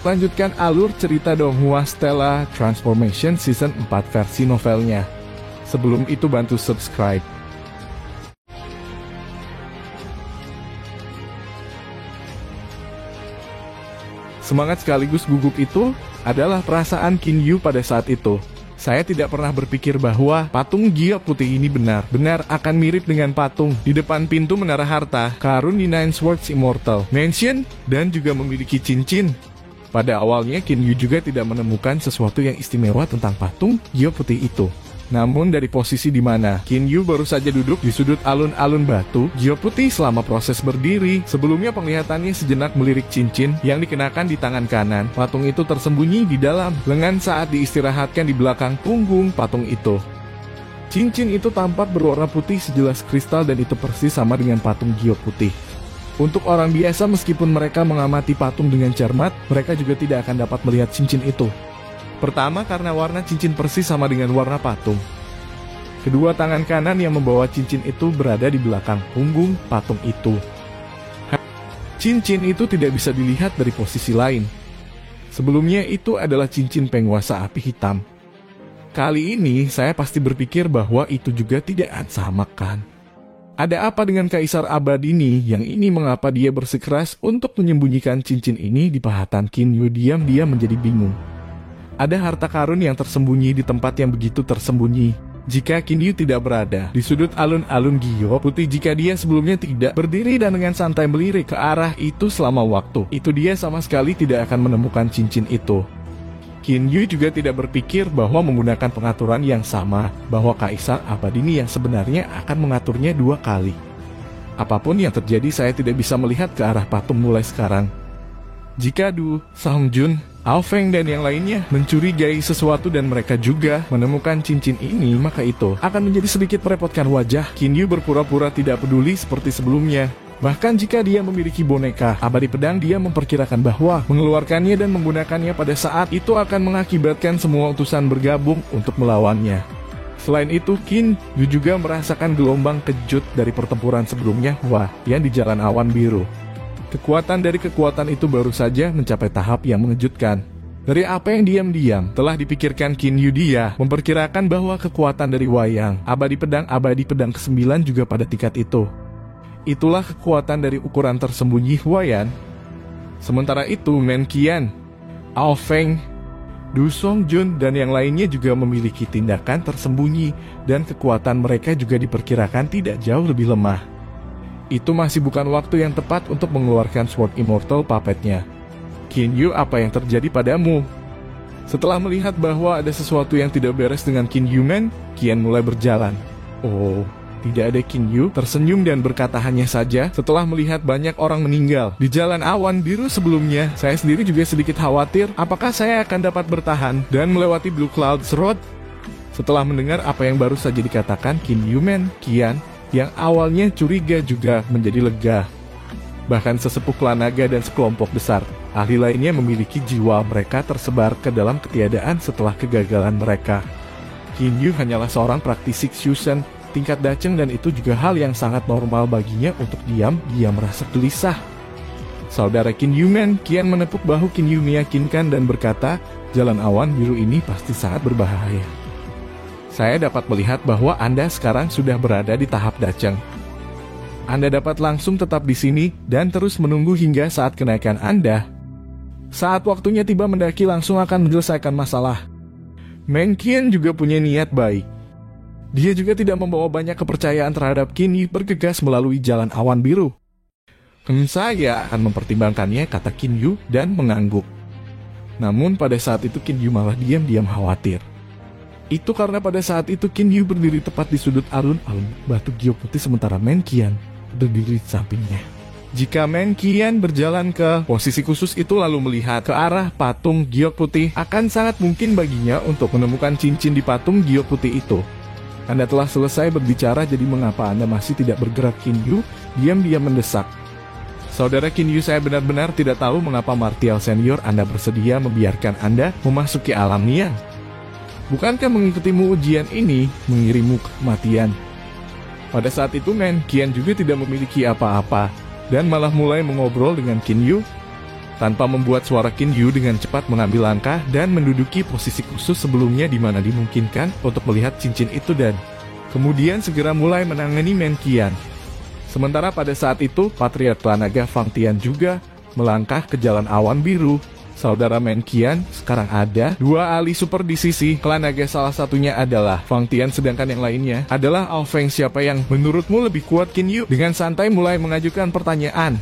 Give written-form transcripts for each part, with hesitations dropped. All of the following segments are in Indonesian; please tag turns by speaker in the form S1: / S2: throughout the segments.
S1: lanjutkan alur cerita Donghua Stella Transformation Season 4 versi novelnya. Sebelum itu bantu subscribe. Semangat sekaligus gugup itu adalah perasaan Qin Yu pada saat itu. Saya tidak pernah berpikir bahwa patung giok putih ini benar-benar akan mirip dengan patung di depan pintu Menara Harta Karun di Nine Swords Immortal Mansion dan juga memiliki cincin. Pada awalnya Qin Yu juga tidak menemukan sesuatu yang istimewa tentang patung giok putih itu. Namun dari posisi di mana Qin Yu baru saja duduk di sudut alun-alun batu giok putih selama proses berdiri, sebelumnya penglihatannya sejenak melirik cincin yang dikenakan di tangan kanan. Patung itu tersembunyi di dalam lengan saat diistirahatkan di belakang punggung patung itu. Cincin itu tampak berwarna putih sejelas kristal dan itu persis sama dengan patung giok putih. Untuk orang biasa meskipun mereka mengamati patung dengan cermat, mereka juga tidak akan dapat melihat cincin itu. Pertama, karena warna cincin persis sama dengan warna patung. Kedua, tangan kanan yang membawa cincin itu berada di belakang punggung patung itu. Cincin itu tidak bisa dilihat dari posisi lain. Sebelumnya itu adalah cincin penguasa api hitam. Kali ini saya pasti berpikir bahwa itu juga tidak sama kan. Ada apa dengan Kaisar Abadi ini yang ini mengapa dia bersikeras untuk menyembunyikan cincin ini di pahatan Qin Yu diam-diam menjadi bingung. Ada harta karun yang tersembunyi di tempat yang begitu tersembunyi. Jika Qin Yu tidak berada di sudut alun-alun giok putih, jika dia sebelumnya tidak berdiri dan dengan santai melirik ke arah itu selama waktu, itu dia sama sekali tidak akan menemukan cincin itu. Qin Yu juga tidak berpikir bahwa menggunakan pengaturan yang sama, bahwa Kaisar Abadi ini yang sebenarnya akan mengaturnya 2 kali. Apapun yang terjadi, saya tidak bisa melihat ke arah patung mulai sekarang. Jika Du, Songjun, Ao Feng dan yang lainnya mencurigai sesuatu dan mereka juga menemukan cincin ini, maka itu akan menjadi sedikit merepotkan wajah Qin Yu berpura-pura tidak peduli seperti sebelumnya. Bahkan jika dia memiliki boneka abadi pedang, dia memperkirakan bahwa mengeluarkannya dan menggunakannya pada saat itu akan mengakibatkan semua utusan bergabung untuk melawannya. Selain itu, Qin Yu juga merasakan gelombang kejut dari pertempuran sebelumnya, yang di Jalan Awan Biru. Kekuatan dari kekuatan itu baru saja mencapai tahap yang mengejutkan. Dari apa yang diam-diam telah dipikirkan Qin Yu, dia memperkirakan bahwa kekuatan dari Wayang abadi pedang ke-9 juga pada tingkat itu. Itulah kekuatan dari ukuran tersembunyi Huayan. Sementara itu, Men Qian, Ao Feng, Du Songjun dan yang lainnya juga memiliki tindakan tersembunyi dan kekuatan mereka juga diperkirakan tidak jauh lebih lemah. Itu masih bukan waktu yang tepat untuk mengeluarkan Sword Immortal Puppet-nya. Qin Yu, apa yang terjadi padamu? Setelah melihat bahwa ada sesuatu yang tidak beres dengan Qin Yu, Men Qian mulai berjalan. Oh, tidak ada. Qin Yu tersenyum dan berkata hanya saja, setelah melihat banyak orang meninggal di Jalan Awan Biru sebelumnya, saya sendiri juga sedikit khawatir apakah saya akan dapat bertahan dan melewati Blue Clouds Road. Setelah mendengar apa yang baru saja dikatakan Qin Yu, Men Qian yang awalnya curiga juga menjadi lega. Bahkan sesepuh klan naga dan sekelompok besar ahli lainnya memiliki jiwa mereka tersebar ke dalam ketiadaan setelah kegagalan mereka. Qin Yu hanyalah seorang praktisi Xusen tingkat daceng dan itu juga hal yang sangat normal baginya untuk diam, dia merasa gelisah. Saudara Qin Yu, Men Qian menepuk bahu Qin Yu meyakinkan dan berkata, Jalan Awan Biru ini pasti sangat berbahaya. Saya dapat melihat bahwa Anda sekarang sudah berada di tahap daceng. Anda dapat langsung tetap di sini dan terus menunggu hingga saat kenaikan Anda. Saat waktunya tiba mendaki langsung akan menyelesaikan masalah. Men Qian juga punya niat baik. Dia juga tidak membawa banyak kepercayaan terhadap Qin Yu bergegas melalui Jalan Awan Biru. Saya akan mempertimbangkannya, kata Qin Yu dan mengangguk. Namun pada saat itu Qin Yu malah diam-diam khawatir. Itu karena pada saat itu Qin Yu berdiri tepat di sudut alun-alun batu giok putih sementara Men Qian berdiri di sampingnya. Jika Men Qian berjalan ke posisi khusus itu lalu melihat ke arah patung giok putih, akan sangat mungkin baginya untuk menemukan cincin di patung giok putih itu. Anda telah selesai berbicara, jadi mengapa Anda masih tidak bergerak? Qin Yu diam-diam mendesak. Saudara Qin Yu, saya benar-benar tidak tahu mengapa Martial Senior Anda bersedia membiarkan Anda memasuki alam Nian. Bukankah mengikutimu ujian ini mengirimmu ke kematian? Pada saat itu Men Qian juga tidak memiliki apa-apa dan malah mulai mengobrol dengan Qin Yu. tanpa membuat suara Qin Yu dengan cepat mengambil langkah dan menduduki posisi khusus sebelumnya di mana dimungkinkan untuk melihat cincin itu dan kemudian segera mulai menangani Men Qian. Sementara pada saat itu, Patriark Klan Naga Fang Tian juga melangkah ke jalan awan biru. Saudara Men Qian, sekarang ada dua ahli super di sisi Klan Naga, salah satunya adalah Fang Tian, sedangkan yang lainnya adalah Ao Feng. Siapa yang menurutmu lebih kuat, Qin Yu? Dengan santai mulai mengajukan pertanyaan.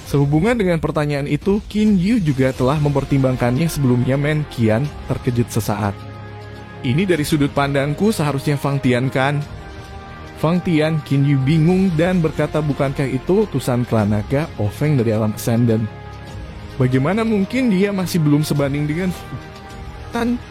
S1: Sehubungan dengan pertanyaan itu, Qin Yu juga telah mempertimbangkannya sebelumnya. Men Qian terkejut sesaat. Ini dari sudut pandangku seharusnya Fang Tian kan? Fang Tian, Qin Yu bingung dan berkata, bukankah itu utusan Klan Naga Ao Feng dari alam Ascendant? Bagaimana mungkin dia masih belum sebanding dengan Tan?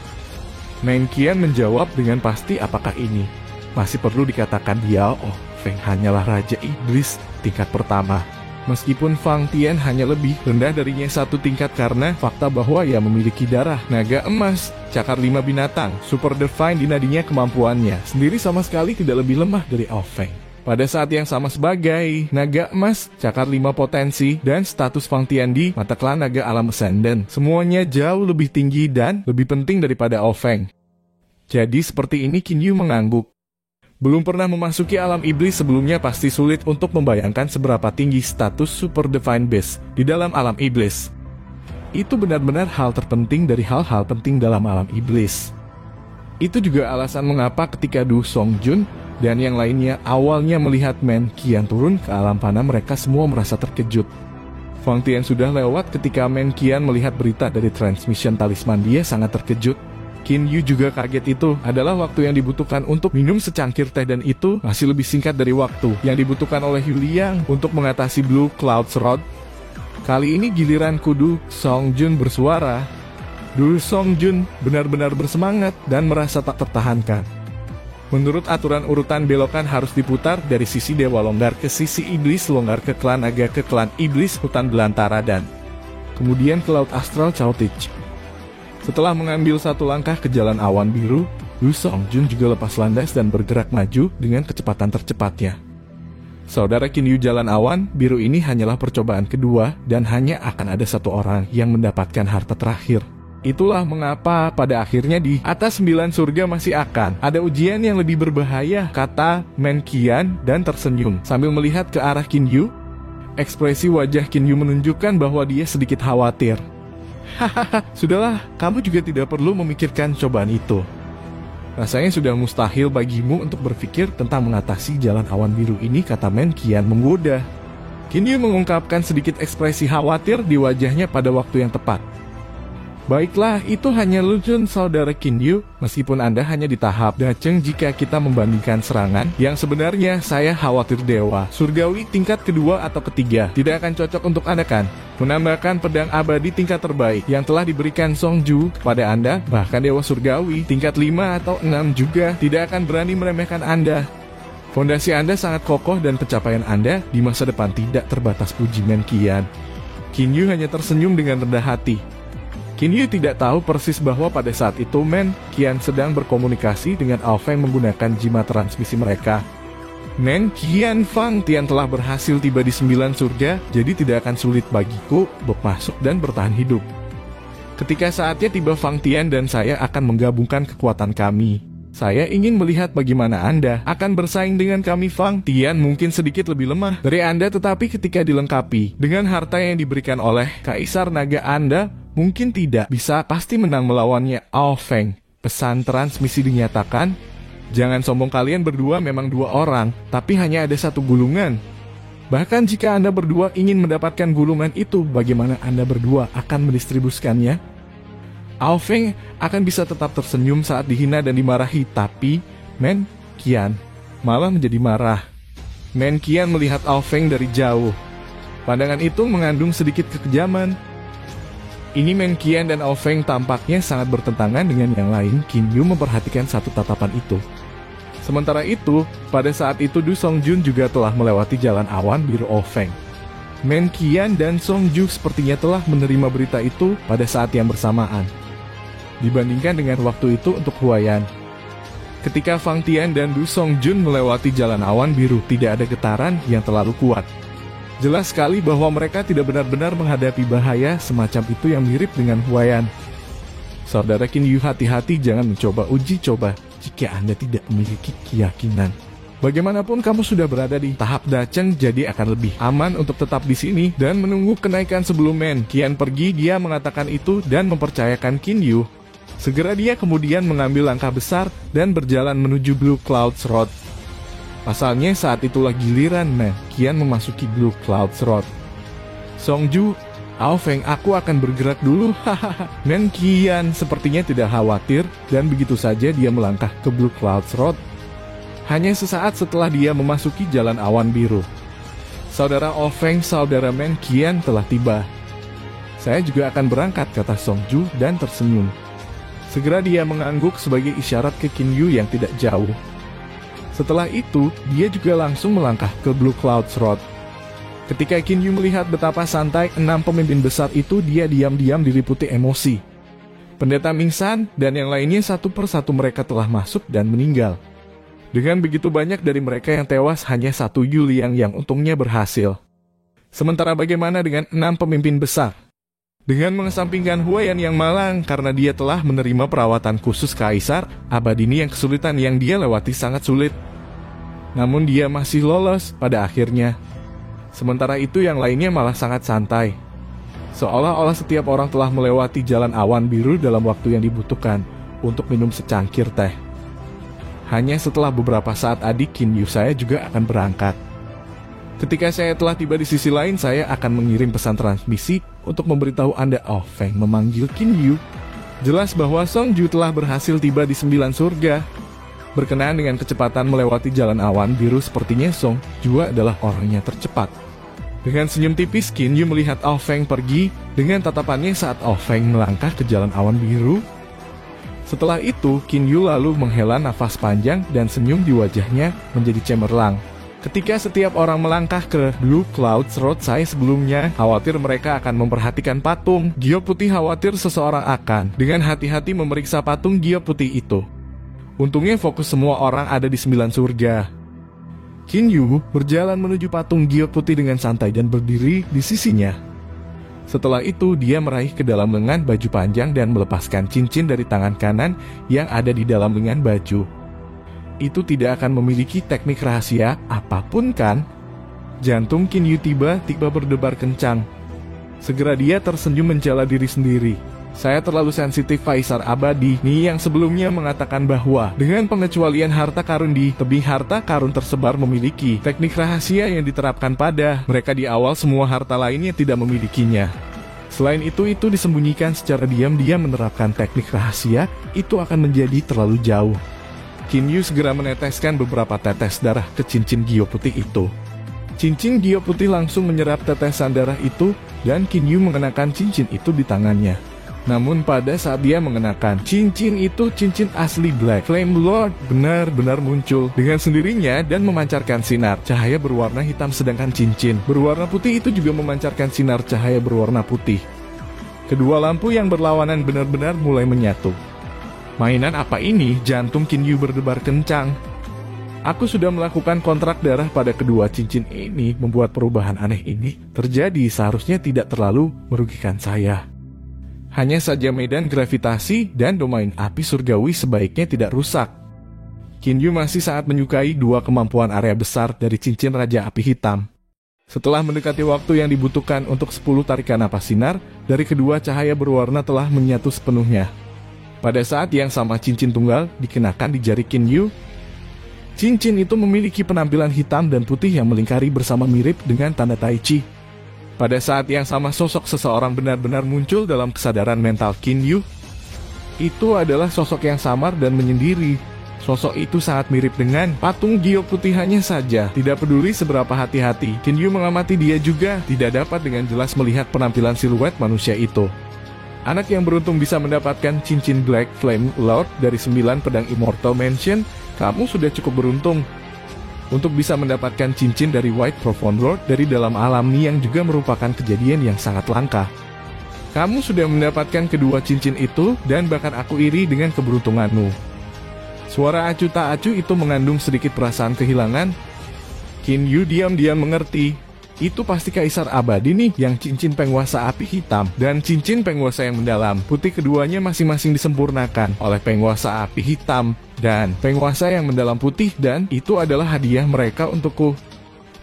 S1: Men Qian menjawab dengan pasti, apakah ini masih perlu dikatakan dia Ao Feng hanyalah Raja Iblis tingkat pertama. Meskipun Fang Tian hanya lebih rendah darinya satu tingkat karena fakta bahwa ia memiliki darah naga emas, cakar 5 binatang, super divine di nadinya, kemampuannya sendiri sama sekali tidak lebih lemah dari Ao Feng. Pada saat yang sama sebagai naga emas, cakar 5 potensi, dan status Fang Tian di mata Klan Naga Alam Ascendant, semuanya jauh lebih tinggi dan lebih penting daripada Ao Feng. Jadi seperti ini Qin Yu mengangguk. Belum pernah memasuki alam iblis sebelumnya, pasti sulit untuk membayangkan seberapa tinggi status Super Divine Beast di dalam alam iblis. Itu benar-benar hal terpenting dari hal-hal penting dalam alam iblis. Itu juga alasan mengapa ketika Du Songjun dan yang lainnya awalnya melihat Men Qian turun ke alam panah, mereka semua merasa terkejut. Fang Tian sudah lewat ketika Men Qian melihat berita dari transmission talisman, dia sangat terkejut. Qin Yu juga kaget. Itu adalah waktu yang dibutuhkan untuk minum secangkir teh, dan itu masih lebih singkat dari waktu yang dibutuhkan oleh Yu Liang untuk mengatasi Blue Cloud's Rod. Kali ini giliran Du Songjun bersuara. Du Songjun benar-benar bersemangat dan merasa tak tertahankan. Menurut aturan urutan, belokan harus diputar dari sisi Dewa Longgar ke sisi Iblis Longgar, ke Klan Naga, ke Klan Iblis Hutan Belantara, dan kemudian ke Laut Astral Chaotich. Setelah mengambil satu langkah ke jalan awan biru, Du Songjun juga lepas landas dan bergerak maju dengan kecepatan tercepatnya. Saudara Qin Yu, jalan awan biru ini hanyalah percobaan kedua dan hanya akan ada satu orang yang mendapatkan harta terakhir. Itulah mengapa pada akhirnya di atas 9 surga masih akan ada ujian yang lebih berbahaya, kata Men Qian dan tersenyum sambil melihat ke arah Qin Yu. Ekspresi wajah Qin Yu menunjukkan bahwa dia sedikit khawatir. Hahaha, sudahlah, kamu juga tidak perlu memikirkan cobaan itu. Rasanya sudah mustahil bagimu untuk berpikir tentang mengatasi jalan awan biru ini, kata Men Qian menggoda. Qin Yu mengungkapkan sedikit ekspresi khawatir di wajahnya pada waktu yang tepat. Baiklah, itu hanya lucu saudara Qin Yu, meskipun Anda hanya di tahap daceng jika kita membandingkan serangan. Yang sebenarnya saya khawatir Dewa Surgawi tingkat kedua atau ketiga tidak akan cocok untuk Anda kan? Menambahkan pedang abadi tingkat terbaik yang telah diberikan Song Ju kepada Anda, bahkan Dewa Surgawi tingkat 5 atau 6 juga tidak akan berani meremehkan Anda. Fondasi Anda sangat kokoh dan pencapaian Anda di masa depan tidak terbatas, puji Men Qian. Qin Yu hanya tersenyum dengan rendah hati. Qin Yu tidak tahu persis bahwa pada saat itu Men Qian sedang berkomunikasi dengan Ao Feng menggunakan jimat transmisi mereka. Men Qian, Fang Tian telah berhasil tiba di 9 surga, jadi tidak akan sulit bagiku untuk masuk dan bertahan hidup. Ketika saatnya tiba, Fang Tian dan saya akan menggabungkan kekuatan kami. Saya ingin melihat bagaimana Anda akan bersaing dengan kami. Fang Tian mungkin sedikit lebih lemah dari Anda, tetapi ketika dilengkapi dengan harta yang diberikan oleh Kaisar Naga, Anda mungkin tidak bisa pasti menang melawannya. Ao Feng, pesan transmisi dinyatakan. Jangan sombong, kalian berdua memang 2 orang, tapi hanya ada 1 gulungan. Bahkan jika Anda berdua ingin mendapatkan gulungan itu, bagaimana Anda berdua akan mendistribusikannya? Ao Feng akan bisa tetap tersenyum saat dihina dan dimarahi, tapi Men Qian malah menjadi marah. Men Qian melihat Ao Feng dari jauh. Pandangan itu mengandung sedikit kekejaman. Ini Men Qian dan Ao Feng tampaknya sangat bertentangan dengan yang lain. Qin Yu memperhatikan satu tatapan itu. Sementara itu, pada saat itu Du Songjun juga telah melewati jalan awan biru Ao Feng. Men Qian dan Song Ju sepertinya telah menerima berita itu pada saat yang bersamaan. Dibandingkan dengan waktu itu untuk Huaiyan, ketika Fang Tian dan Du Songjun melewati jalan awan biru, tidak ada getaran yang terlalu kuat. Jelas sekali bahwa mereka tidak benar-benar menghadapi bahaya semacam itu yang mirip dengan Huayan. Saudara Qin Yu, hati-hati jangan mencoba uji coba jika Anda tidak memiliki keyakinan. Bagaimanapun kamu sudah berada di tahap Dacheng, jadi akan lebih aman untuk tetap di sini dan menunggu kenaikan sebelum Men Qian pergi. Dia mengatakan itu dan mempercayakan Qin Yu. Segera dia kemudian mengambil langkah besar dan berjalan menuju Blue Clouds Road. Pasalnya saat itulah giliran Men Qian memasuki Blue Clouds Road. Songju, Ao Feng, aku akan bergerak dulu, hahaha. Men Qian sepertinya tidak khawatir dan begitu saja dia melangkah ke Blue Clouds Road. Hanya sesaat setelah dia memasuki jalan awan biru. Saudara Ao Feng, saudara Men Qian telah tiba. Saya juga akan berangkat, kata Songju dan tersenyum. Segera dia mengangguk sebagai isyarat ke Qin Yu yang tidak jauh. Setelah itu, dia juga langsung melangkah ke Blue Clouds Road. Ketika Qin Yu melihat betapa santai 6 pemimpin besar itu, dia diam-diam diliputi emosi. Pendeta Ming Shan dan yang lainnya satu persatu mereka telah masuk dan meninggal. Dengan begitu banyak dari mereka yang tewas, hanya satu Yu Liang yang untungnya berhasil. Sementara bagaimana dengan 6 pemimpin besar? Dengan mengesampingkan Huayan yang malang karena dia telah menerima perawatan khusus kaisar, abad ini yang kesulitan yang dia lewati sangat sulit. Namun dia masih lolos pada akhirnya. Sementara itu yang lainnya malah sangat santai. Seolah-olah setiap orang telah melewati jalan awan biru dalam waktu yang dibutuhkan untuk minum secangkir teh. Hanya setelah beberapa saat adik Qin Yu saya juga akan berangkat. Ketika saya telah tiba di sisi lain, saya akan mengirim pesan transmisi untuk memberitahu Anda. Ao Feng memanggil Qin Yu. Jelas bahwa Songju telah berhasil tiba di 9 surga. Berkenaan dengan kecepatan melewati jalan awan biru, sepertinya Songju adalah orangnya tercepat. Dengan senyum tipis, Qin Yu melihat Ao Feng pergi dengan tatapannya saat Ao Feng melangkah ke jalan awan biru. Setelah itu, Qin Yu lalu menghela nafas panjang dan senyum di wajahnya menjadi cemerlang. Ketika setiap orang melangkah ke Blue Clouds Road, saya sebelumnya khawatir mereka akan memperhatikan patung Gio Putih, khawatir seseorang akan dengan hati-hati memeriksa patung Gio Putih itu. Untungnya fokus semua orang ada di 9 surga. Qin Yu berjalan menuju patung Gio Putih dengan santai dan berdiri di sisinya. Setelah itu dia meraih ke dalam lengan baju panjang dan melepaskan cincin dari tangan kanan yang ada di dalam lengan baju. Itu tidak akan memiliki teknik rahasia apapun kan? Jantung Qin Yu tiba-tiba berdebar kencang. Segera dia tersenyum menjala diri sendiri. Saya terlalu sensitif, Kaisar Abadi Ni yang sebelumnya mengatakan bahwa dengan pengecualian harta karun di tebing harta karun tersebar memiliki teknik rahasia yang diterapkan pada mereka di awal, semua harta lainnya tidak memilikinya. Selain itu disembunyikan secara diam-diam. Menerapkan teknik rahasia itu akan menjadi terlalu jauh. Qin Yu segera meneteskan beberapa tetes darah ke cincin Gio Putih itu. Cincin Gio Putih langsung menyerap tetesan darah itu dan Qin Yu mengenakan cincin itu di tangannya. Namun pada saat dia mengenakan cincin itu, cincin asli Black Flame Lord benar-benar muncul dengan sendirinya dan memancarkan sinar cahaya berwarna hitam, sedangkan cincin berwarna putih itu juga memancarkan sinar cahaya berwarna putih. Kedua lampu yang berlawanan benar-benar mulai menyatu. Mainan apa ini? Jantung Qin Yu berdebar kencang. Aku sudah melakukan kontrak darah pada kedua cincin ini. Membuat perubahan aneh ini terjadi seharusnya tidak terlalu merugikan saya. Hanya saja medan gravitasi dan domain api surgawi sebaiknya tidak rusak. Qin Yu masih sangat menyukai dua kemampuan area besar dari cincin Raja Api Hitam. Setelah mendekati waktu yang dibutuhkan untuk 10 tarikan napas sinar, dari kedua cahaya berwarna telah menyatu sepenuhnya. Pada saat yang sama cincin tunggal dikenakan di jari Qin Yu. Cincin itu memiliki penampilan hitam dan putih yang melingkari bersama, mirip dengan tanda Tai Chi. Pada saat yang sama sosok seseorang benar-benar muncul dalam kesadaran mental Qin Yu. Itu adalah sosok yang samar dan menyendiri. Sosok itu sangat mirip dengan patung Gio Putih, hanya saja tidak peduli seberapa hati-hati Qin Yu mengamati, dia juga tidak dapat dengan jelas melihat penampilan siluet manusia itu. Anak yang beruntung bisa mendapatkan cincin Black Flame Lord dari 9 pedang Immortal Mansion. Kamu sudah cukup beruntung untuk bisa mendapatkan cincin dari White Profound Lord dari dalam alam Ni, yang juga merupakan kejadian yang sangat langka. Kamu sudah mendapatkan kedua cincin itu dan bahkan aku iri dengan keberuntunganmu. Suara acuh tak acuh itu mengandung sedikit perasaan kehilangan. Qin Yu diam-diam mengerti. Itu pasti kaisar abadi nih yang cincin penguasa api hitam dan cincin penguasa yang mendalam putih, keduanya masing-masing disempurnakan oleh penguasa api hitam dan penguasa yang mendalam putih, dan itu adalah hadiah mereka untukku.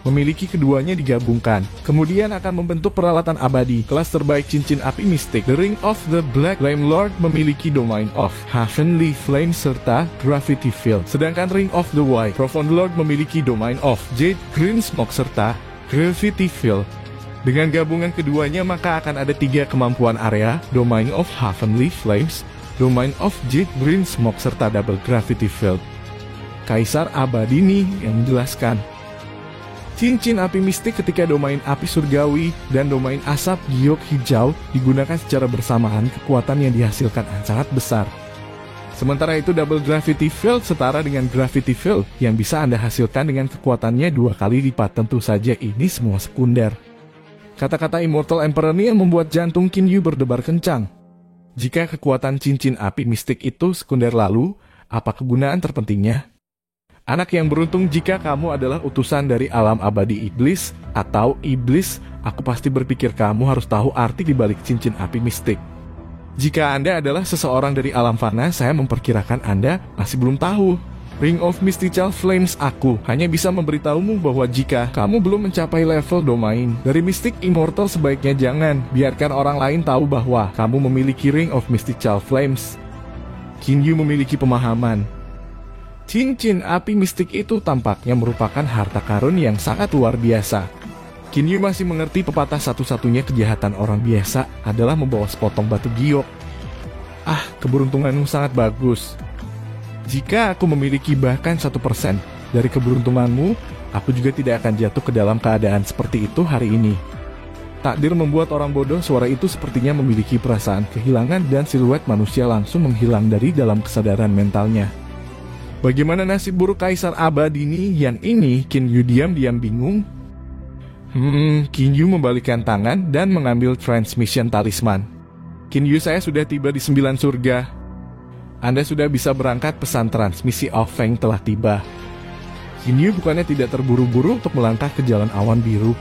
S1: Memiliki keduanya digabungkan kemudian akan membentuk peralatan abadi kelas terbaik cincin api mistik. The Ring of the Black Flame Lord memiliki Domain of Heavenly Flame serta Gravity Field, sedangkan Ring of the White Profound Lord memiliki Domain of Jade Green Smoke serta Gravity Field. Dengan gabungan keduanya maka akan ada 3 kemampuan area: Domain of Heavenly Flames, Domain of Jade Green Smoke serta Double Gravity Field. Kaisar abadi nih yang menjelaskan. Cincin api mistik ketika domain api surgawi dan domain asap giok hijau digunakan secara bersamaan, kekuatan yang dihasilkan sangat besar. Sementara itu Double Gravity Field setara dengan Gravity Field yang bisa Anda hasilkan dengan kekuatannya 2 kali lipat. Tentu saja ini semua sekunder. Kata-kata Immortal Emperor ini yang membuat jantung Kinyu berdebar kencang. Jika kekuatan cincin api mistik itu sekunder, lalu apa kegunaan terpentingnya? Anak yang beruntung, jika kamu adalah utusan dari alam abadi iblis atau iblis, aku pasti berpikir kamu harus tahu arti dibalik cincin api mistik. Jika Anda adalah seseorang dari alam fana, saya memperkirakan Anda masih belum tahu. Ring of Mystical Flames, aku hanya bisa memberitahumu bahwa jika kamu belum mencapai level domain dari Mystic Immortal, sebaiknya jangan biarkan orang lain tahu bahwa kamu memiliki Ring of Mystical Flames. Kinyu memiliki pemahaman. Cincin api mistik itu tampaknya merupakan harta karun yang sangat luar biasa. Kinyu masih mengerti pepatah satu-satunya kejahatan orang biasa adalah membawa sepotong batu giok. Keberuntunganmu sangat bagus. Jika aku memiliki bahkan 1% dari keberuntunganmu, aku juga tidak akan jatuh ke dalam keadaan seperti itu hari ini. Takdir membuat orang bodoh, suara itu sepertinya memiliki perasaan kehilangan dan siluet manusia langsung menghilang dari dalam kesadaran mentalnya. Bagaimana nasib buruk kaisar abadi ini? Yang ini Kinyu diam-diam bingung. Kinyu membalikkan tangan dan mengambil transmission talisman. Kinyu, saya sudah tiba di 9 surga. Anda sudah bisa berangkat, pesan transmisi of Feng telah tiba. Kinyu bukannya tidak terburu-buru untuk melangkah ke jalan awan biru.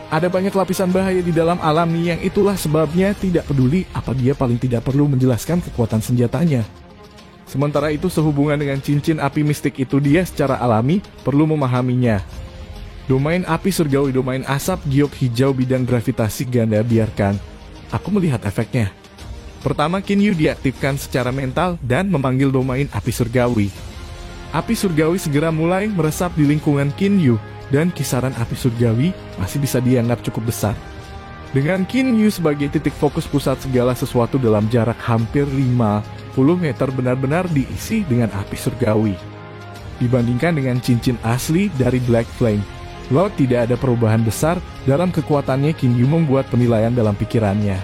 S1: Ada banyak lapisan bahaya di dalam alam nih, yang itulah sebabnya tidak peduli apa dia paling tidak perlu menjelaskan kekuatan senjatanya. Sementara itu sehubungan dengan cincin api mistik itu, dia secara alami perlu memahaminya. Domain api surgawi, domain asap giok hijau, bidang gravitasi ganda, biarkan aku melihat efeknya. Pertama, Kinyu diaktifkan secara mental dan memanggil domain api surgawi. Api surgawi segera mulai meresap di lingkungan Kinyu dan kisaran api surgawi masih bisa dianggap cukup besar. Dengan Kinyu sebagai titik fokus pusat, segala sesuatu dalam jarak hampir 50 meter benar-benar diisi dengan api surgawi. Dibandingkan dengan cincin asli dari Black Flame Lord, tidak ada perubahan besar dalam kekuatannya. Kinyu membuat penilaian dalam pikirannya.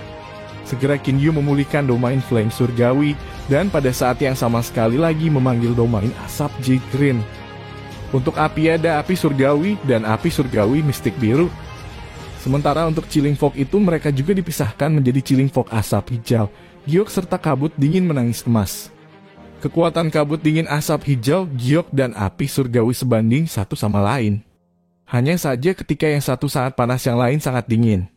S1: Segera Kinyu memulihkan domain flame surgawi dan pada saat yang sama sekali lagi memanggil domain asap Jade Green. Untuk api ada api surgawi dan api surgawi mistik biru. Sementara untuk Chilling Fog itu, mereka juga dipisahkan menjadi Chilling Fog asap hijau, giok serta kabut dingin menangis emas. Kekuatan kabut dingin, asap hijau, giok dan api surgawi sebanding satu sama lain. Hanya saja ketika yang satu sangat panas, yang lain sangat dingin.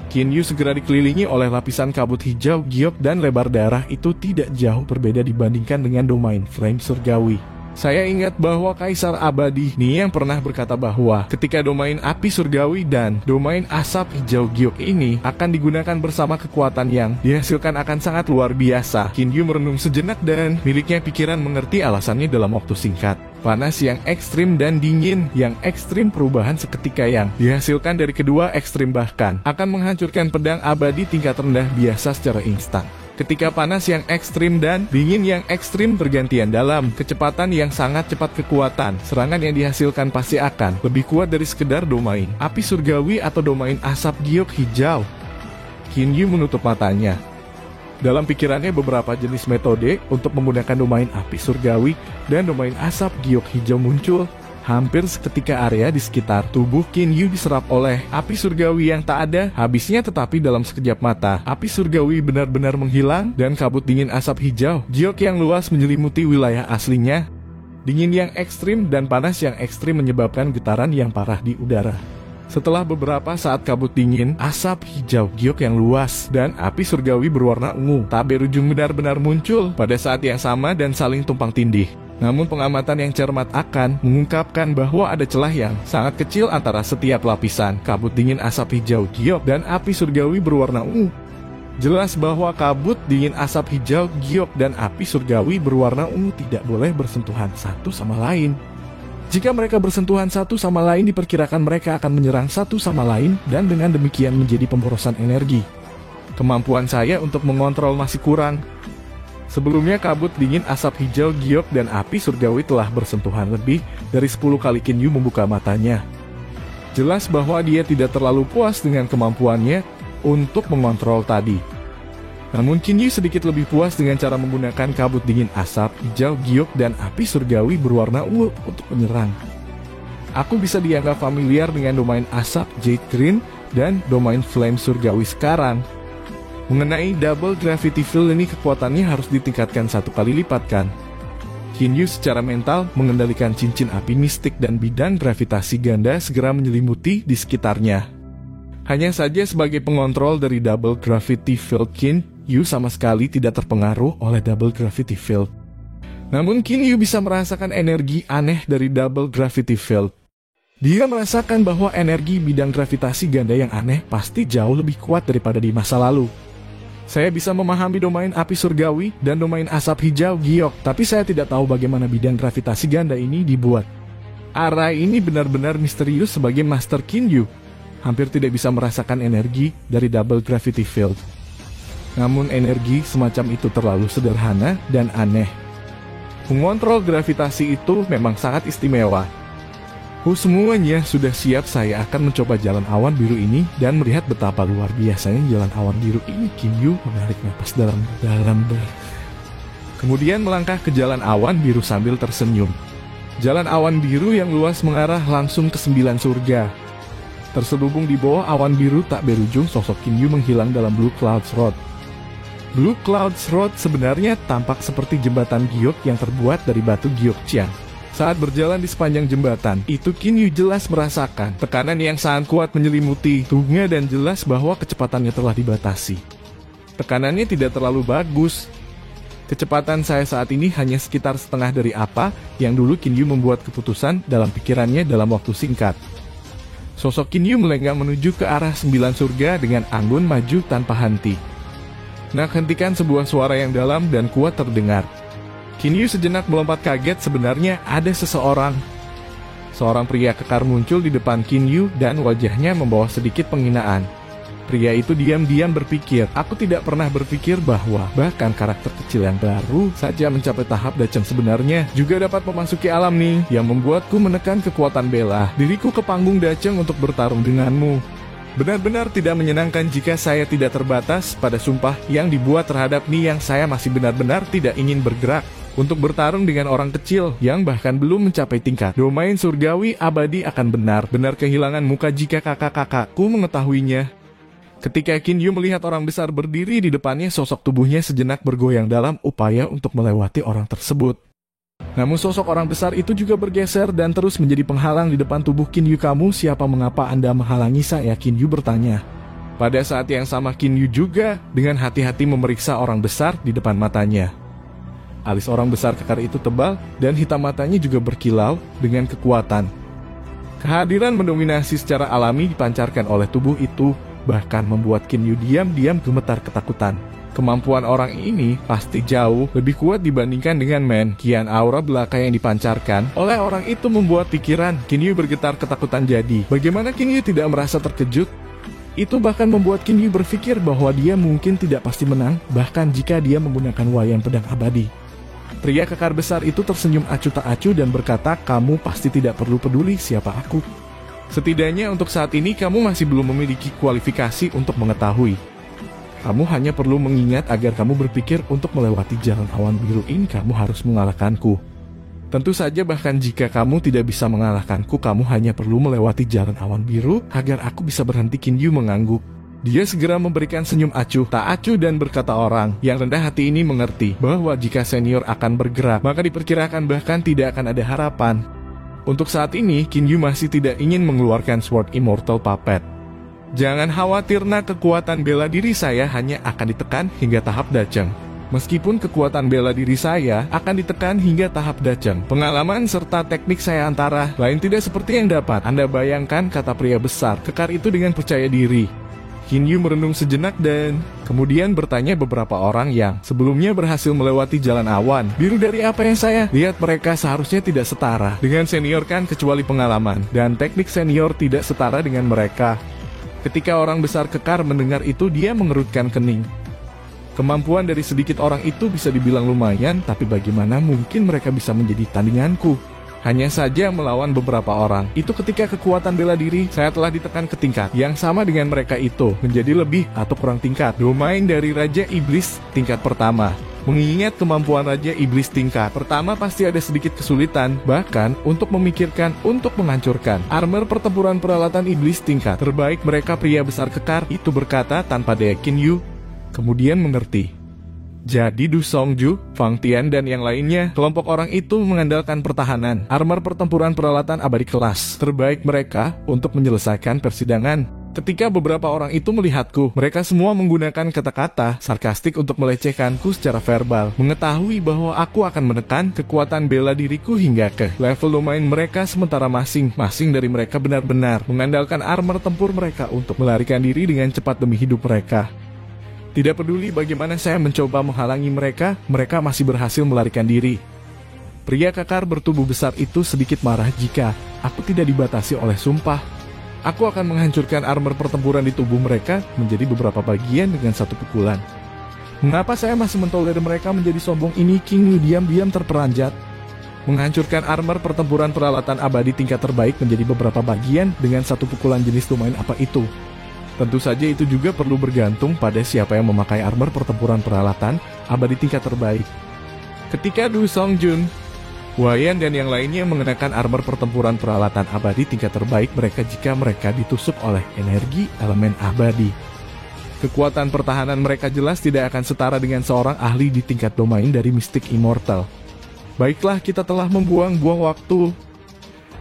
S1: Kinyu segera dikelilingi oleh lapisan kabut hijau, giok dan lebar darah itu tidak jauh berbeda dibandingkan dengan domain flame surgawi. Saya ingat bahwa Kaisar Abadi ini yang pernah berkata bahwa ketika domain api surgawi dan domain asap hijau giok ini akan digunakan bersama, kekuatan yang dihasilkan akan sangat luar biasa. Kinyu merenung sejenak dan miliknya pikiran mengerti alasannya dalam waktu singkat. Panas yang ekstrim dan dingin yang ekstrim, perubahan seketika yang dihasilkan dari kedua ekstrim bahkan akan menghancurkan pedang abadi tingkat rendah biasa secara instan. Ketika panas yang ekstrim dan dingin yang ekstrim bergantian dalam kecepatan yang sangat cepat, kekuatan serangan yang dihasilkan pasti akan lebih kuat dari sekedar domain api surgawi atau domain asap giok hijau. Kinyu menutup matanya. Dalam pikirannya beberapa jenis metode untuk menggunakan domain api surgawi dan domain asap giok hijau muncul. Hampir seketika area di sekitar tubuh Kinyu diserap oleh api surgawi yang tak ada habisnya, tetapi dalam sekejap mata api surgawi benar-benar menghilang dan kabut dingin asap hijau giok yang luas menyelimuti wilayah aslinya. Dingin yang ekstrim dan panas yang ekstrim menyebabkan getaran yang parah di udara. Setelah beberapa saat kabut dingin, asap hijau giok yang luas, dan api surgawi berwarna ungu tak berujung benar-benar muncul pada saat yang sama dan saling tumpang tindih. Namun pengamatan yang cermat akan mengungkapkan bahwa ada celah yang sangat kecil antara setiap lapisan kabut dingin asap hijau giok dan api surgawi berwarna ungu. Jelas bahwa kabut dingin asap hijau giok dan api surgawi berwarna ungu tidak boleh bersentuhan satu sama lain. Jika mereka bersentuhan satu sama lain, diperkirakan mereka akan menyerang satu sama lain dan dengan demikian menjadi pemborosan energi. Kemampuan saya untuk mengontrol masih kurang. Sebelumnya kabut dingin asap hijau giok dan api surgawi telah bersentuhan lebih dari 10 kali Kinyu membuka matanya. Jelas bahwa dia tidak terlalu puas dengan kemampuannya untuk mengontrol tadi. Namun Kinyu sedikit lebih puas dengan cara menggunakan kabut dingin asap hijau giok dan api surgawi berwarna ungu untuk menyerang. Aku bisa dianggap familiar dengan domain asap Jade Green dan domain flame surgawi sekarang. Mengenai double gravity field ini, kekuatannya harus ditingkatkan 1 kali lipat kan. Kinyu secara mental mengendalikan cincin api mistik dan bidang gravitasi ganda segera menyelimuti di sekitarnya. Hanya saja sebagai pengontrol dari double gravity field, Kinyu sama sekali tidak terpengaruh oleh double gravity field. Namun Kinyu bisa merasakan energi aneh dari double gravity field. Dia merasakan bahwa energi bidang gravitasi ganda yang aneh pasti jauh lebih kuat daripada di masa lalu. Saya bisa memahami domain api surgawi dan domain asap hijau giok, tapi saya tidak tahu bagaimana bidang gravitasi ganda ini dibuat. Arai ini benar-benar misterius sebagai Master Kinyu. Hampir tidak bisa merasakan energi dari double gravity field. Namun energi semacam itu terlalu sederhana dan aneh. Mengontrol gravitasi itu memang sangat istimewa. Semuanya sudah siap, saya akan mencoba jalan awan biru ini dan melihat betapa luar biasanya jalan awan biru ini. Kinyu menarik napas dalam. Kemudian melangkah ke jalan awan biru sambil tersenyum. Jalan awan biru yang luas mengarah langsung ke 9 surga. Terselubung di bawah awan biru tak berujung, sosok Kinyu menghilang dalam Blue Clouds Road. Blue Clouds Road sebenarnya tampak seperti jembatan giok yang terbuat dari batu Gyokchiang. Saat berjalan di sepanjang jembatan itu, Kinyu jelas merasakan tekanan yang sangat kuat menyelimuti tubuhnya dan jelas bahwa kecepatannya telah dibatasi. Tekanannya tidak terlalu bagus. Kecepatan saya saat ini hanya sekitar setengah dari apa yang dulu Kinyu membuat keputusan dalam pikirannya dalam waktu singkat. Sosok Kinyu melenggang menuju ke arah 9 surga dengan anggun maju tanpa henti. Nak hentikan, sebuah suara yang dalam dan kuat terdengar. Kinyu sejenak melompat kaget, sebenarnya ada seseorang. Seorang pria kekar muncul di depan Kinyu dan wajahnya membawa sedikit penghinaan. Pria itu diam-diam berpikir, aku tidak pernah berpikir bahwa bahkan karakter kecil yang baru saja mencapai tahap Dacheng sebenarnya juga dapat memasuki alam nih, yang membuatku menekan kekuatan bela diriku ke panggung Dacheng untuk bertarung denganmu. Benar-benar tidak menyenangkan jika saya tidak terbatas pada sumpah yang dibuat terhadap Ni, yang saya masih benar-benar tidak ingin bergerak untuk bertarung dengan orang kecil yang bahkan belum mencapai tingkat domain surgawi abadi akan benar-benar kehilangan muka jika kakak-kakakku mengetahuinya. Ketika Kinyu melihat orang besar berdiri di depannya, sosok tubuhnya sejenak bergoyang dalam upaya untuk melewati orang tersebut. Namun sosok orang besar itu juga bergeser dan terus menjadi penghalang di depan tubuh Kinyu. Kamu siapa? Mengapa Anda menghalangi saya? Kinyu bertanya. Pada saat yang sama Kinyu juga dengan hati-hati memeriksa orang besar di depan matanya. Alis orang besar kekar itu tebal dan hitam matanya juga berkilau dengan kekuatan. Kehadiran mendominasi secara alami dipancarkan oleh tubuh itu bahkan membuat Kinyu diam-diam gemetar ketakutan. Kemampuan orang ini pasti jauh lebih kuat dibandingkan dengan Men. Kian aura belaka yang dipancarkan oleh orang itu membuat pikiran Kinyu bergetar ketakutan. Jadi, bagaimana Kinyu tidak merasa terkejut? Itu bahkan membuat Kinyu berpikir bahwa dia mungkin tidak pasti menang, bahkan jika dia menggunakan wayang pedang abadi. Pria kekar besar itu tersenyum acuh tak acuh dan berkata, kamu pasti tidak perlu peduli siapa aku. Setidaknya untuk saat ini kamu masih belum memiliki kualifikasi untuk mengetahui. Kamu hanya perlu mengingat agar kamu berpikir untuk melewati jalan awan biru ini kamu harus mengalahkanku. Tentu saja bahkan jika kamu tidak bisa mengalahkanku, kamu hanya perlu melewati jalan awan biru agar aku bisa berhenti. Kinyu mengangguk. Dia segera memberikan senyum acuh tak acuh dan berkata, orang yang rendah hati ini mengerti bahwa jika senior akan bergerak maka diperkirakan bahkan tidak akan ada harapan. Untuk saat ini, Qin Yu masih tidak ingin mengeluarkan Sword Immortal Puppet. Jangan khawatir nak, kekuatan bela diri saya hanya akan ditekan hingga tahap Dacheng. Meskipun kekuatan bela diri saya akan ditekan hingga tahap Dacheng, pengalaman serta teknik saya antara lain tidak seperti yang dapat Anda bayangkan, kata pria besar kekar itu dengan percaya diri. Qin Yu merenung sejenak dan kemudian bertanya beberapa orang yang sebelumnya berhasil melewati jalan awan biru dari apa yang saya lihat, mereka seharusnya tidak setara dengan senior kan, kecuali pengalaman dan teknik senior tidak setara dengan mereka. Ketika orang besar kekar mendengar itu, dia mengerutkan kening. Kemampuan dari sedikit orang itu bisa dibilang lumayan, tapi bagaimana mungkin mereka bisa menjadi tandinganku? Hanya saja melawan beberapa orang. Itu ketika kekuatan bela diri saya telah ditekan ke tingkat yang sama dengan mereka itu, menjadi lebih atau kurang tingkat domain dari Raja Iblis tingkat pertama. Mengingat kemampuan Raja Iblis tingkat pertama pasti ada sedikit kesulitan, bahkan untuk memikirkan untuk menghancurkan armor pertempuran peralatan iblis tingkat terbaik mereka. Pria besar kekar itu berkata tanpa daya. Qin Yu kemudian mengerti. Jadi Du Songju, Fang Tian dan yang lainnya, kelompok orang itu mengandalkan pertahanan armor pertempuran peralatan abadi kelas terbaik mereka untuk menyelesaikan persidangan. Ketika beberapa orang itu melihatku, mereka semua menggunakan kata-kata sarkastik untuk melecehkanku secara verbal, mengetahui bahwa aku akan menekan kekuatan bela diriku hingga ke level domain mereka, sementara masing-masing dari mereka benar-benar mengandalkan armor tempur mereka untuk melarikan diri dengan cepat demi hidup mereka. Tidak peduli bagaimana saya mencoba menghalangi mereka, mereka masih berhasil melarikan diri. Pria kekar bertubuh besar itu sedikit marah jika aku tidak dibatasi oleh sumpah. Aku akan menghancurkan armor pertempuran di tubuh mereka menjadi beberapa bagian dengan satu pukulan. Mengapa saya masih mentolerir mereka menjadi sombong ini? Qin Yu diam-diam terperanjat. Menghancurkan armor pertempuran peralatan abadi tingkat terbaik menjadi beberapa bagian dengan satu pukulan, jenis domain apa itu? Tentu saja itu juga perlu bergantung pada siapa yang memakai armor pertempuran peralatan abadi tingkat terbaik. Ketika Du Songjun, Wayan dan yang lainnya mengenakan armor pertempuran peralatan abadi tingkat terbaik mereka jika mereka ditusuk oleh energi elemen abadi. Kekuatan pertahanan mereka jelas tidak akan setara dengan seorang ahli di tingkat domain dari Mystic Immortal. Baiklah, kita telah membuang-buang waktu.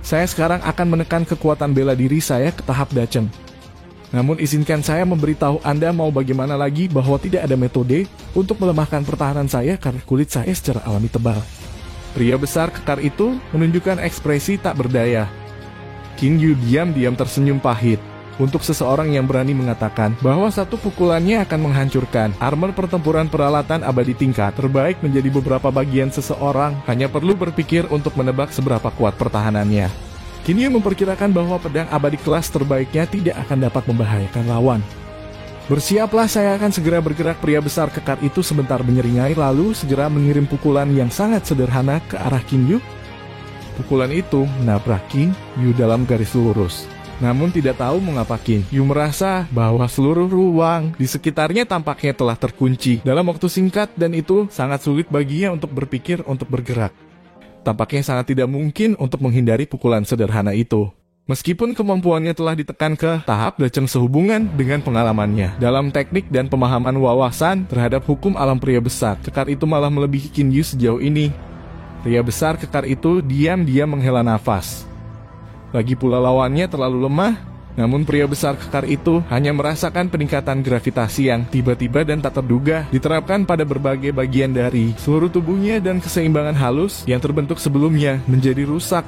S1: Saya sekarang akan menekan kekuatan bela diri saya ke tahap Dacheng. Namun izinkan saya memberitahu Anda mau bagaimana lagi bahwa tidak ada metode untuk melemahkan pertahanan saya karena kulit saya secara alami tebal. Pria besar kekar itu menunjukkan ekspresi tak berdaya. Qin Yu diam-diam tersenyum pahit. Untuk seseorang yang berani mengatakan bahwa satu pukulannya akan menghancurkan armor pertempuran peralatan abadi tingkat terbaik menjadi beberapa bagian, seseorang hanya perlu berpikir untuk menebak seberapa kuat pertahanannya. Qin Yu memperkirakan bahwa pedang abadi kelas terbaiknya tidak akan dapat membahayakan lawan. Bersiaplah, saya akan segera bergerak. Pria besar kekar itu sebentar menyeringai lalu segera mengirim pukulan yang sangat sederhana ke arah Qin Yu. Pukulan itu menabrak Qin Yu dalam garis lurus. Namun tidak tahu mengapa Qin Yu merasa bahwa seluruh ruang di sekitarnya tampaknya telah terkunci dalam waktu singkat dan itu sangat sulit baginya untuk berpikir untuk bergerak. Tampaknya sangat tidak mungkin untuk menghindari pukulan sederhana itu. Meskipun kemampuannya telah ditekan ke tahap Dacheng sehubungan dengan pengalamannya dalam teknik dan pemahaman wawasan terhadap hukum alam, pria besar kekar itu malah melebihi Qin Yu sejauh ini. Pria besar kekar itu diam-diam menghela nafas. Lagi pula lawannya terlalu lemah, namun pria besar kekar itu hanya merasakan peningkatan gravitasi yang tiba-tiba dan tak terduga diterapkan pada berbagai bagian dari seluruh tubuhnya dan keseimbangan halus yang terbentuk sebelumnya menjadi rusak.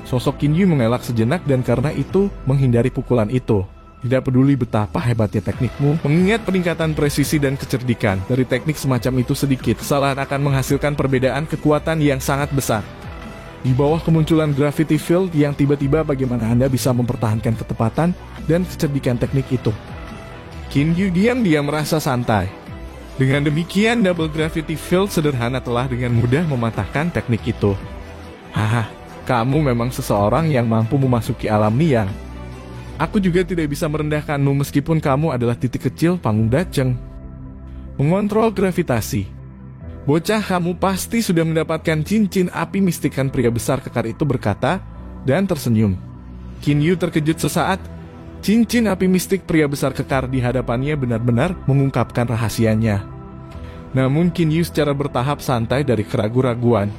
S1: Sosok Qin Yu mengelak sejenak dan karena itu menghindari pukulan itu. Tidak peduli betapa hebatnya teknikmu, mengingat peningkatan presisi dan kecerdikan dari teknik semacam itu, sedikit kesalahan akan menghasilkan perbedaan kekuatan yang sangat besar. Di bawah kemunculan gravity field yang tiba-tiba, bagaimana Anda bisa mempertahankan ketepatan dan kecerdikan teknik itu? Qin Yu diam-diam merasa santai. Dengan demikian, double gravity field sederhana telah dengan mudah mematahkan teknik itu. Haha, kamu memang seseorang yang mampu memasuki alam liang. Aku juga tidak bisa merendahkanmu meskipun kamu adalah titik kecil panggung Dacheng. Mengontrol gravitasi. Bocah, kamu pasti sudah mendapatkan cincin api mistikan, pria besar kekar itu berkata dan tersenyum. Qin Yu terkejut sesaat. Cincin api mistik pria besar kekar di hadapannya benar-benar mengungkapkan rahasianya. Namun Qin Yu secara bertahap santai dari keraguan-raguan.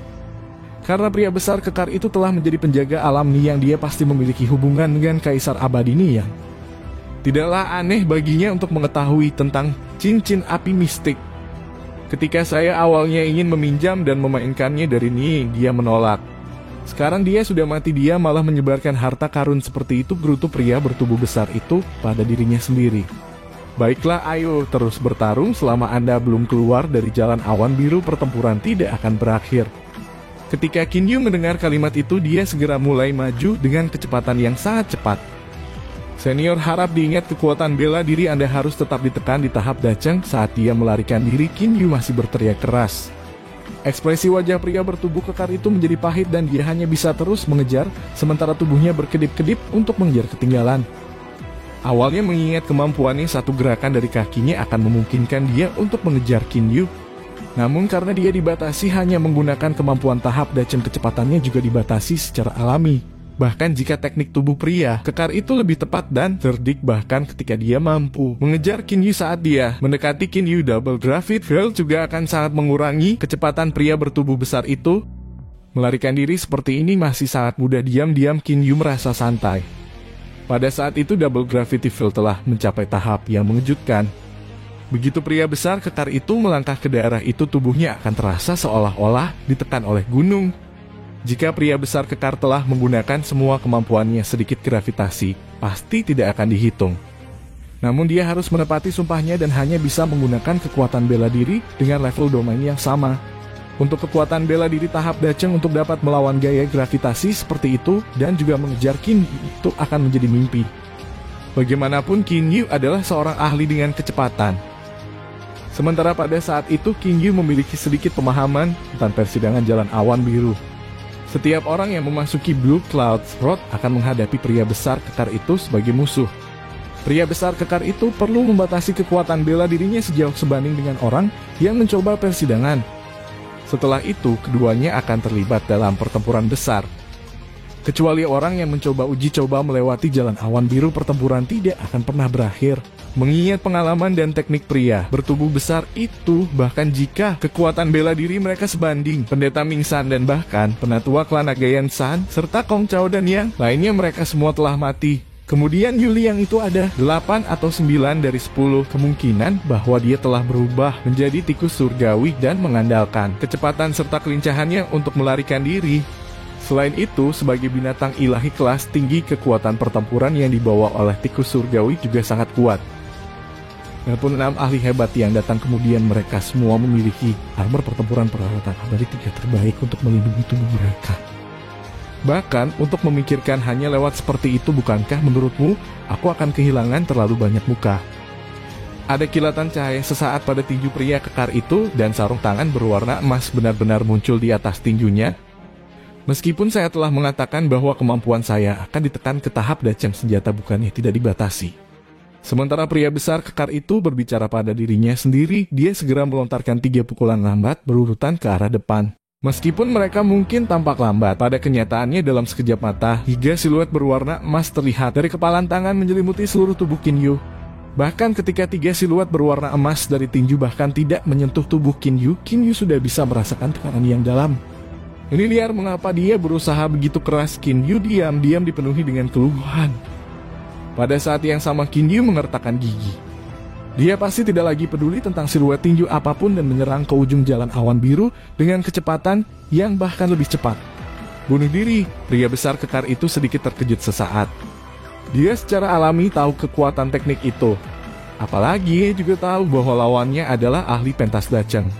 S1: Karena pria besar kekar itu telah menjadi penjaga alam Niang, dia pasti memiliki hubungan dengan Kaisar Abadi Niang. Tidaklah aneh baginya untuk mengetahui tentang cincin api mistik. Ketika saya awalnya ingin meminjam dan memainkannya dari Niang, dia menolak. Sekarang dia sudah mati, dia malah menyebarkan harta karun seperti itu, gerutu pria bertubuh besar itu pada dirinya sendiri. Baiklah, ayo terus bertarung. Selama Anda belum keluar dari jalan awan biru, pertempuran tidak akan berakhir. Ketika Qin Yu mendengar kalimat itu, dia segera mulai maju dengan kecepatan yang sangat cepat. Senior harap diingat kekuatan bela diri Anda harus tetap ditekan di tahap daceng. Saat dia melarikan diri, Qin Yu masih berteriak keras. Ekspresi wajah pria bertubuh kekar itu menjadi pahit dan dia hanya bisa terus mengejar, sementara tubuhnya berkedip-kedip untuk mengejar ketinggalan. Awalnya mengingat kemampuannya, satu gerakan dari kakinya akan memungkinkan dia untuk mengejar Qin Yu. Namun karena dia dibatasi hanya menggunakan kemampuan tahap daceng, kecepatannya juga dibatasi secara alami. Bahkan jika teknik tubuh pria kekar itu lebih tepat dan cerdik, bahkan ketika dia mampu mengejar Qin Yu saat dia mendekati Qin Yu, double gravity field juga akan sangat mengurangi kecepatan pria bertubuh besar itu. Melarikan diri seperti ini masih sangat mudah. Diam-diam Qin Yu merasa santai. Pada saat itu double gravity field telah mencapai tahap yang mengejutkan. Begitu pria besar kekar itu melangkah ke daerah itu, tubuhnya akan terasa seolah-olah ditekan oleh gunung. Jika pria besar kekar telah menggunakan semua kemampuannya, sedikit gravitasi pasti tidak akan dihitung. Namun dia harus menepati sumpahnya dan hanya bisa menggunakan kekuatan bela diri dengan level domain yang sama. Untuk kekuatan bela diri tahap daceng untuk dapat melawan gaya gravitasi seperti itu dan juga mengejar Qin Yu itu akan menjadi mimpi. Bagaimanapun Qin Yu adalah seorang ahli dengan kecepatan. Sementara pada saat itu Qin Yu memiliki sedikit pemahaman tentang persidangan jalan awan biru. Setiap orang yang memasuki Blue Clouds Road akan menghadapi pria besar kekar itu sebagai musuh. Pria besar kekar itu perlu membatasi kekuatan bela dirinya sejauh sebanding dengan orang yang mencoba persidangan. Setelah itu, keduanya akan terlibat dalam pertempuran besar. Kecuali orang yang mencoba uji coba melewati jalan awan biru, pertempuran tidak akan pernah berakhir. Mengingat pengalaman dan teknik pria bertubuh besar itu, bahkan jika kekuatan bela diri mereka sebanding, Pendeta Ming San dan bahkan penatua klan Nagayan San serta Kong Chao dan yang lainnya, mereka semua telah mati. Kemudian Yuli yang itu ada 8 atau 9 dari 10 kemungkinan bahwa dia telah berubah menjadi tikus surgawi dan mengandalkan kecepatan serta kelincahannya untuk melarikan diri. Selain itu, sebagai binatang ilahi kelas tinggi, kekuatan pertempuran yang dibawa oleh tikus surgawi juga sangat kuat. Walaupun 6 ahli hebat yang datang kemudian, mereka semua memiliki armor pertempuran peralatan abadi 3 terbaik untuk melindungi tubuh mereka. Bahkan untuk memikirkan hanya lewat seperti itu, bukankah menurutmu aku akan kehilangan terlalu banyak muka? Ada kilatan cahaya sesaat pada tinju pria kekar itu dan sarung tangan berwarna emas benar-benar muncul di atas tinjunya. Meskipun saya telah mengatakan bahwa kemampuan saya akan ditekan ke tahap daceng, senjata bukannya tidak dibatasi. Sementara pria besar kekar itu berbicara pada dirinya sendiri, dia segera melontarkan 3 pukulan lambat berurutan ke arah depan. Meskipun mereka mungkin tampak lambat, pada kenyataannya dalam sekejap mata, 3 siluet berwarna emas terlihat dari kepalan tangan menyelimuti seluruh tubuh Qin Yu. Bahkan ketika 3 siluet berwarna emas dari tinju bahkan tidak menyentuh tubuh Qin Yu sudah bisa merasakan tekanan yang dalam. Ini liar mengapa dia berusaha begitu keras. Qin Yu diam-diam dipenuhi dengan keluhan. Pada saat yang sama Qin Yu mengertakkan gigi. Dia pasti tidak lagi peduli tentang siluet tinju apapun dan menyerang ke ujung jalan awan biru dengan kecepatan yang bahkan lebih cepat. Bunuh diri, pria besar kekar itu sedikit terkejut sesaat. Dia secara alami tahu kekuatan teknik itu. Apalagi dia juga tahu bahwa lawannya adalah ahli pentas daceng.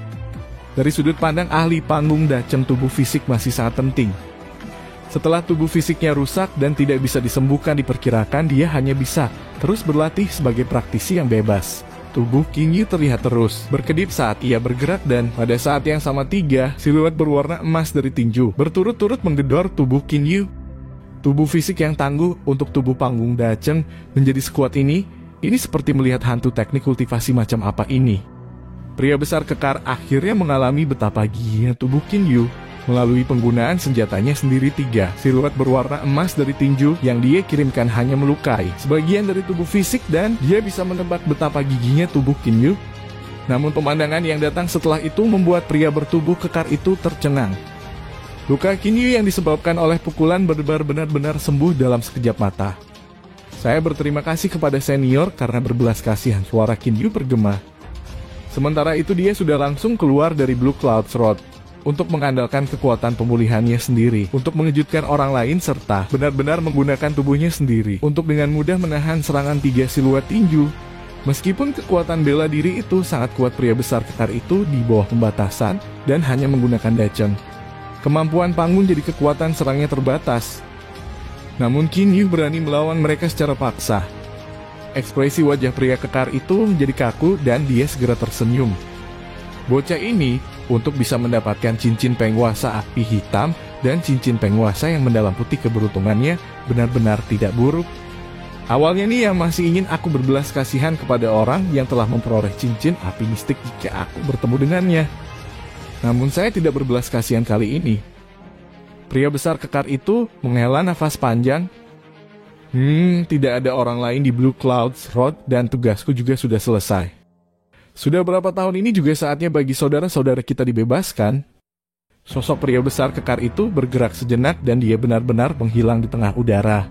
S1: Dari sudut pandang ahli panggung daceng, tubuh fisik masih sangat penting. Setelah tubuh fisiknya rusak dan tidak bisa disembuhkan, diperkirakan dia hanya bisa terus berlatih sebagai praktisi yang bebas. Tubuh Qin Yu terlihat terus berkedip saat ia bergerak dan pada saat yang sama 3 siluet berwarna emas dari tinju berturut-turut menggedor tubuh Qin Yu. Tubuh fisik yang tangguh untuk tubuh panggung daceng menjadi sekuat ini seperti melihat hantu teknik kultivasi macam apa ini. Pria besar kekar akhirnya mengalami betapa gilanya tubuh Qin Yu melalui penggunaan senjatanya sendiri. 3 siluet berwarna emas dari tinju yang dia kirimkan hanya melukai sebagian dari tubuh fisik dan dia bisa menebak betapa giginya tubuh Qin Yu. Namun pemandangan yang datang setelah itu membuat pria bertubuh kekar itu tercengang. Luka Kinyu yang disebabkan oleh pukulan berdebar benar-benar sembuh dalam sekejap mata. Saya berterima kasih kepada senior karena berbelas kasihan suara Kinyu bergema. Sementara itu dia sudah langsung keluar dari Blue Clouds Road untuk mengandalkan kekuatan pemulihannya sendiri untuk mengejutkan orang lain serta benar-benar menggunakan tubuhnya sendiri untuk dengan mudah menahan serangan 3 siluet tinju. Meskipun kekuatan bela diri itu sangat kuat, pria besar kekar itu di bawah pembatasan dan hanya menggunakan daceng. Kemampuan Panggun jadi kekuatan serangnya terbatas. Namun Kinyu berani melawan mereka secara paksa. Ekspresi wajah pria kekar itu menjadi kaku dan dia segera tersenyum. Bocah ini untuk bisa mendapatkan cincin penguasa api hitam dan cincin penguasa yang mendalam putih keberuntungannya benar-benar tidak buruk. Awalnya nih yang masih ingin aku berbelas kasihan kepada orang yang telah memperoleh cincin api mistik jika aku bertemu dengannya. Namun saya tidak berbelas kasihan kali ini. Pria besar kekar itu menghela nafas panjang. Tidak ada orang lain di Blue Clouds Road dan tugasku juga sudah selesai. Sudah berapa tahun ini juga saatnya bagi saudara-saudara kita dibebaskan. Sosok pria besar kekar itu bergerak sejenak dan dia benar-benar menghilang di tengah udara.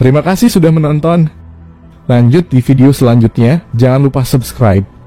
S1: Terima kasih sudah menonton. Lanjut di video selanjutnya, jangan lupa subscribe.